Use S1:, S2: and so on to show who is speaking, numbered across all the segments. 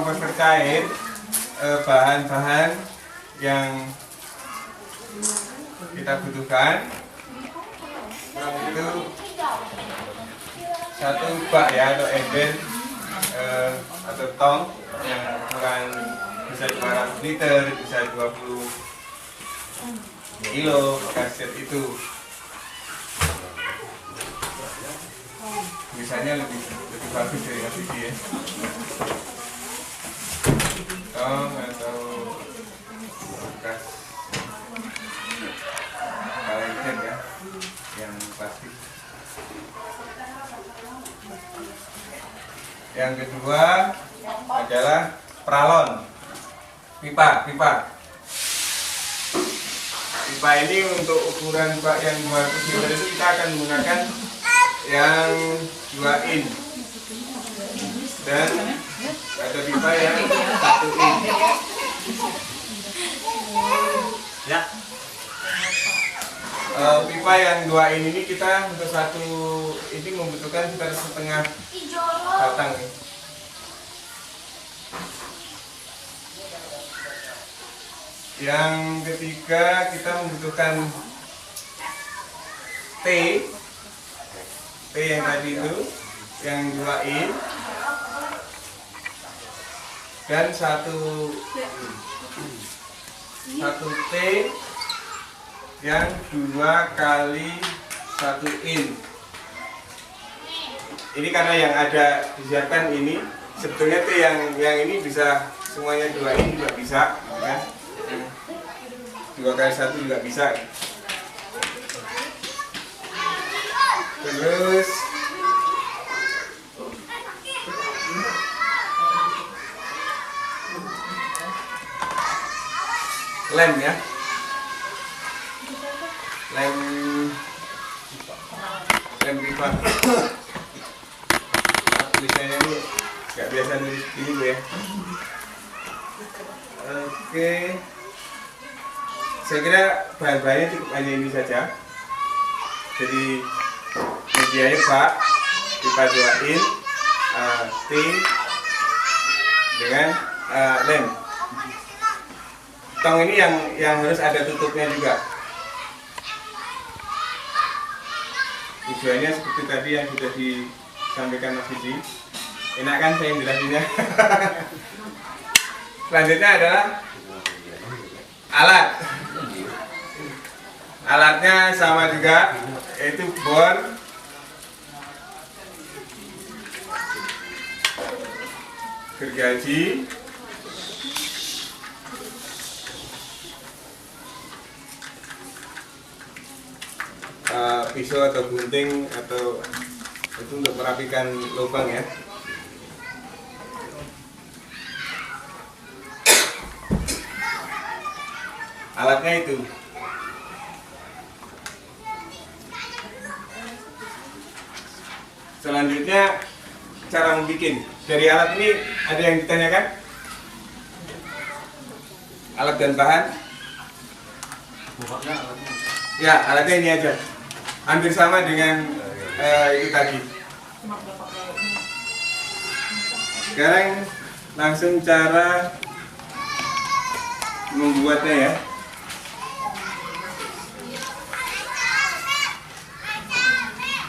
S1: komposter cair, bahan-bahan yang kita butuhkan itu satu bak ya, atau ember atau tong yang ukuran bisa 200 liter, bisa 20 kilo kaset itu. Misalnya lebih bagus dari LPG ya. Tong atau bekas kaleng ya, yang plastik. Yang kedua adalah pralon, pipa. Pipa ini untuk ukuran bak yang 200 liter itu kita akan menggunakan yang 2 in dan ada pipa yang 1 in ya. Pipa yang 2 in ini kita untuk satu ini membutuhkan sekitar setengah batang. Yang ketiga kita membutuhkan T yang tadi itu yang 2 in dan satu T yang 2 kali 1 in. Ini karena yang ada disiapkan ini sebetulnya T yang ini bisa semuanya 2 in juga bisa ya. 2 kali 1 juga bisa. Terus lem ya, lem pipa. Tulisannya ini nggak biasa nulis gini Bu ya. Oke, saya kira bahan-bahannya cukup hanya ini saja. Jadi medianya bak, pipa 2 in, T dengan lem. Tong ini yang harus ada tutupnya juga. Tujuannya seperti tadi yang sudah disampaikan Mas Didi. Enak kan saya jelasinnya? Selanjutnya adalah alat. Alatnya sama juga, yaitu bor, gergaji, pisau atau gunting atau itu untuk merapikan lubang ya. Alatnya itu. Selanjutnya cara membuat. Dari alat ini ada yang ditanyakan? Alat dan bahan? Ya, alatnya ini aja. Hampir sama dengan itu tadi. Sekarang langsung cara membuatnya ya.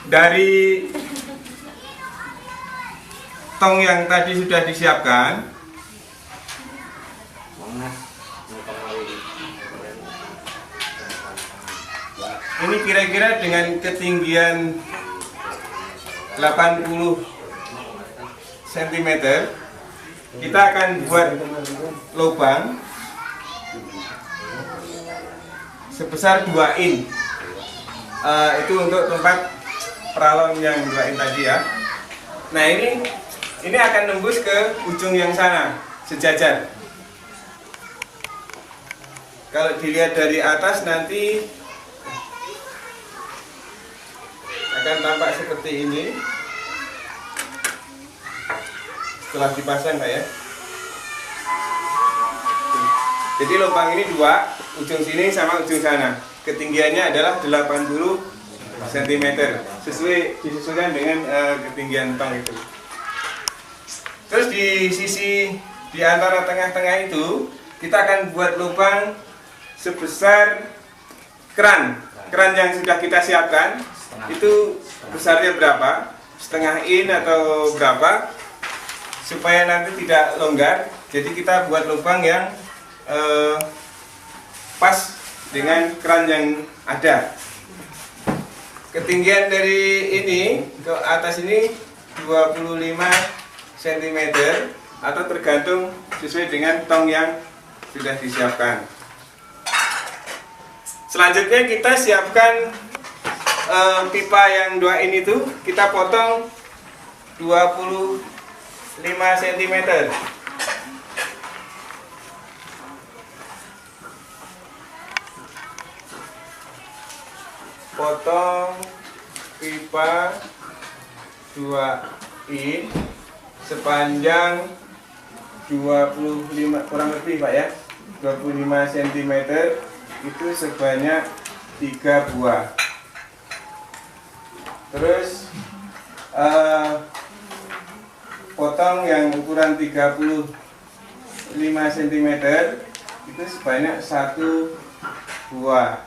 S1: Dari tong yang tadi sudah disiapkan, ini kira-kira dengan ketinggian 80 cm, kita akan buat lubang sebesar 2 in. Itu untuk tempat pralon yang 2 in tadi ya. Nah ini akan nembus ke ujung yang sana, sejajar. Kalau dilihat dari atas nanti akan tampak seperti ini setelah dipasang Pak ya. Jadi lubang ini 2, ujung sini sama ujung sana. Ketinggiannya adalah 80 cm, disesuaikan dengan ketinggian tong itu. Terus di sisi di antara tengah-tengah itu kita akan buat lubang sebesar keran yang sudah kita siapkan. Itu besarnya berapa, setengah in atau berapa, supaya nanti tidak longgar. Jadi kita buat lubang yang pas dengan keran yang ada. Ketinggian dari ini ke atas ini 25 cm atau tergantung sesuai dengan tong yang sudah disiapkan. Selanjutnya kita siapkan pipa yang 2 in itu, kita potong 25 cm. Potong pipa 2 in sepanjang 25, kurang lebih Pak ya, 25 cm, itu sebanyak 3 buah. Terus potong yang ukuran 35 cm itu sebanyak 1 buah.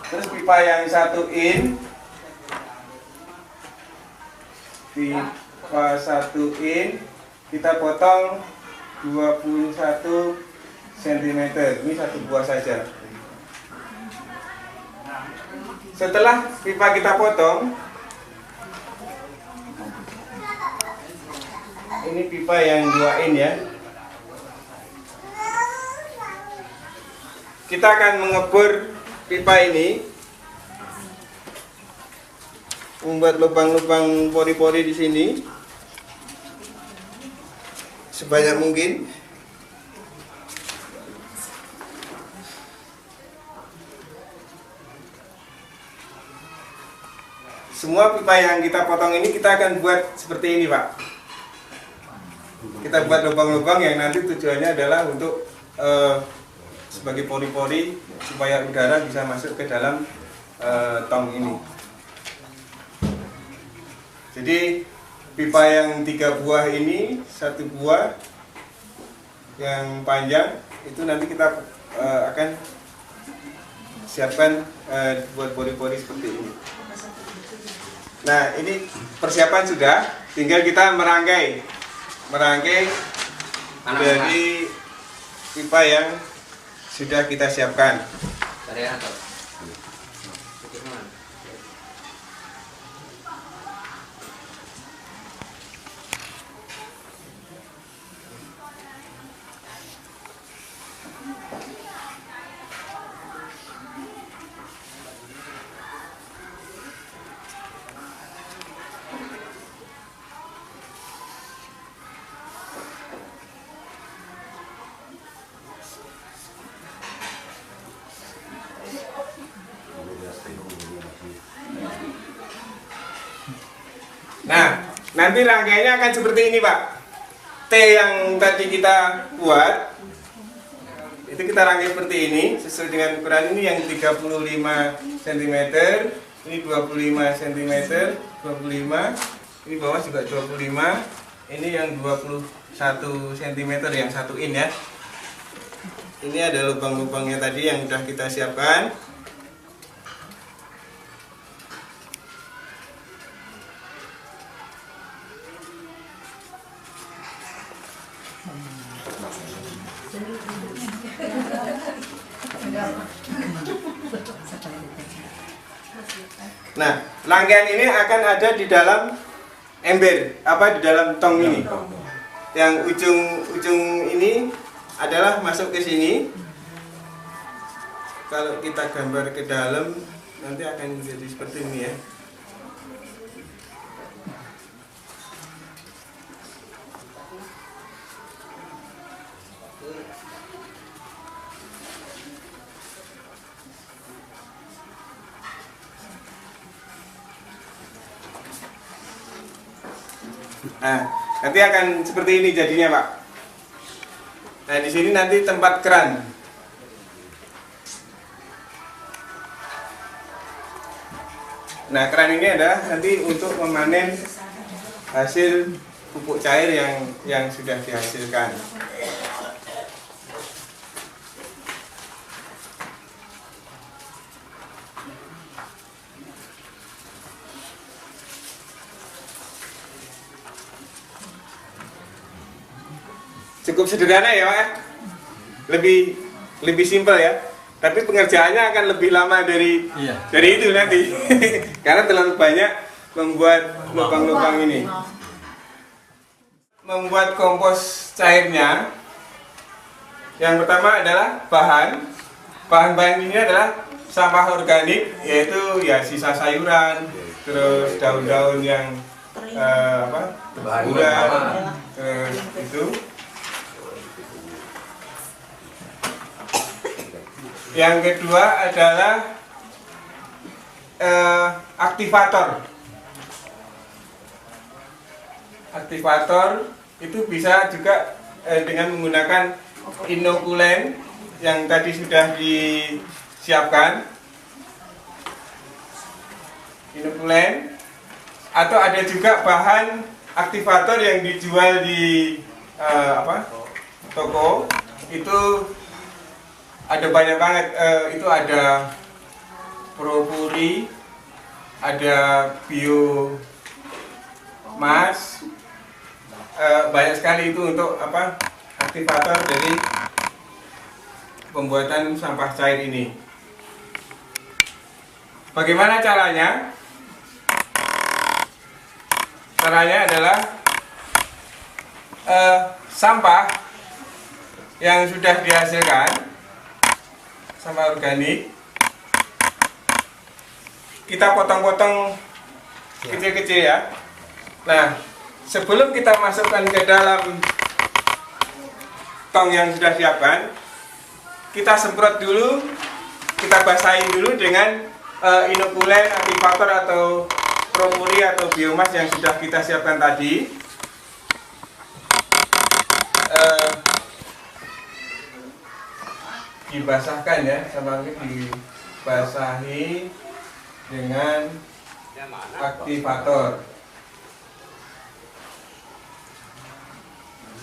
S1: Terus pipa yang 1 in, pipa 1 in kita potong 21 cm. Ini 1 buah saja. Setelah pipa kita potong, ini pipa yang 2 in ya, kita akan mengebor pipa ini, membuat lubang-lubang pori-pori di sini sebanyak mungkin. Semua pipa yang kita potong ini kita akan buat seperti ini Pak. Kita buat lubang-lubang yang nanti tujuannya adalah untuk sebagai pori-pori supaya udara bisa masuk ke dalam tong ini. Jadi pipa yang 3 buah ini, 1 buah yang panjang itu nanti kita akan siapkan buat pori-pori seperti ini. Nah, ini persiapan sudah, tinggal kita merangkai dari pipa yang sudah kita siapkan. Nah, nanti rangkaiannya akan seperti ini Pak. T yang tadi kita buat itu kita rangkai seperti ini, sesuai dengan ukuran ini, yang 35 cm, ini 25 cm, 25, ini bawah juga 25, ini yang 21 cm yang 1 in ya. Ini ada lubang-lubangnya tadi yang sudah kita siapkan. Nah, rangkaian ini akan ada di dalam ember, di dalam tong ini. Yang ujung ini adalah masuk ke sini. Kalau kita gambar ke dalam, nanti akan jadi seperti ini ya. Nah, nanti akan seperti ini jadinya, Pak. Nah, di sini nanti tempat keran. Nah, keran ini adalah nanti untuk memanen hasil pupuk cair yang sudah dihasilkan. Cukup sederhana ya Pak, lebih simpel ya, tapi pengerjaannya akan lebih lama dari itu nanti karena terlalu banyak membuat lubang-lubang ini. Membuat kompos cairnya, yang pertama adalah bahan ini adalah sampah organik, yaitu ya sisa sayuran, terus daun-daun yang berbulan, itu. Yang kedua adalah aktivator. Aktivator itu bisa juga dengan menggunakan inokulen yang tadi sudah disiapkan. Inokulen, atau ada juga bahan aktivator yang dijual di toko. Itu ada banyak banget, itu ada propuri, ada biomas, banyak sekali itu untuk aktivator dari pembuatan sampah cair ini. Bagaimana caranya? Caranya adalah sampah yang sudah dihasilkan, sampah organik, kita potong-potong kecil-kecil ya. Nah, sebelum kita masukkan ke dalam tong yang sudah siapkan, kita semprot dulu, kita basahi dulu dengan inokulen, aktivator atau propuri atau biomas yang sudah kita siapkan tadi. Dibasahkan ya, sama dibasahi dengan aktivator,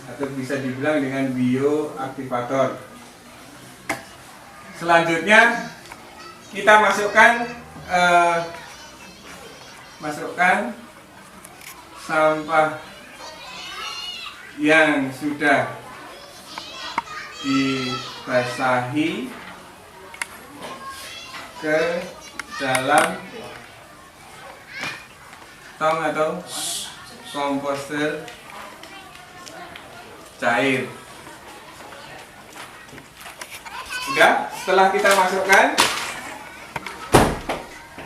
S1: atau bisa dibilang dengan bioaktivator. Selanjutnya kita masukkan sampah yang sudah dibasahi ke dalam tong atau komposter cair. Udah, setelah kita masukkan,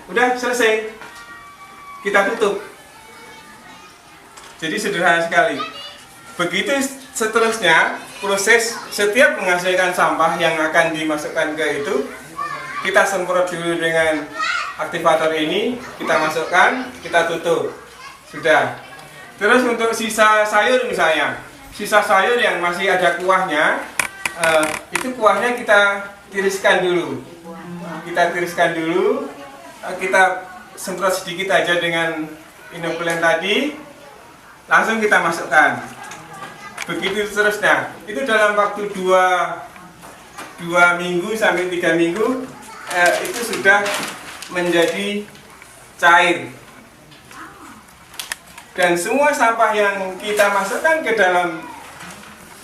S1: udah selesai, kita tutup. Jadi sederhana sekali. Begitu seterusnya, proses setiap menghasilkan sampah yang akan dimasukkan ke itu, kita semprot dulu dengan aktivator ini, kita masukkan, kita tutup. Sudah. Terus untuk sisa sayur misalnya, sisa sayur yang masih ada kuahnya, itu kuahnya kita tiriskan dulu. Kita tiriskan dulu, kita semprot sedikit aja dengan inokulen tadi, langsung kita masukkan. Begitu seterusnya. Itu dalam waktu 2 minggu sampai 3 minggu itu sudah menjadi cair. Dan semua sampah yang kita masukkan ke dalam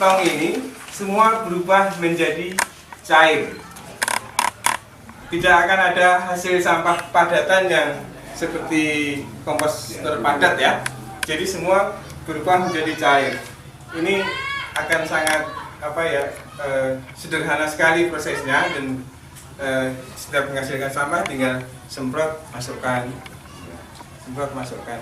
S1: tong ini semua berubah menjadi cair. Tidak akan ada hasil sampah padatan yang seperti komposter padat ya. Jadi semua berubah menjadi cair. Ini akan sangat sederhana sekali prosesnya, dan setiap menghasilkan sampah tinggal semprot masukkan, semprot masukkan.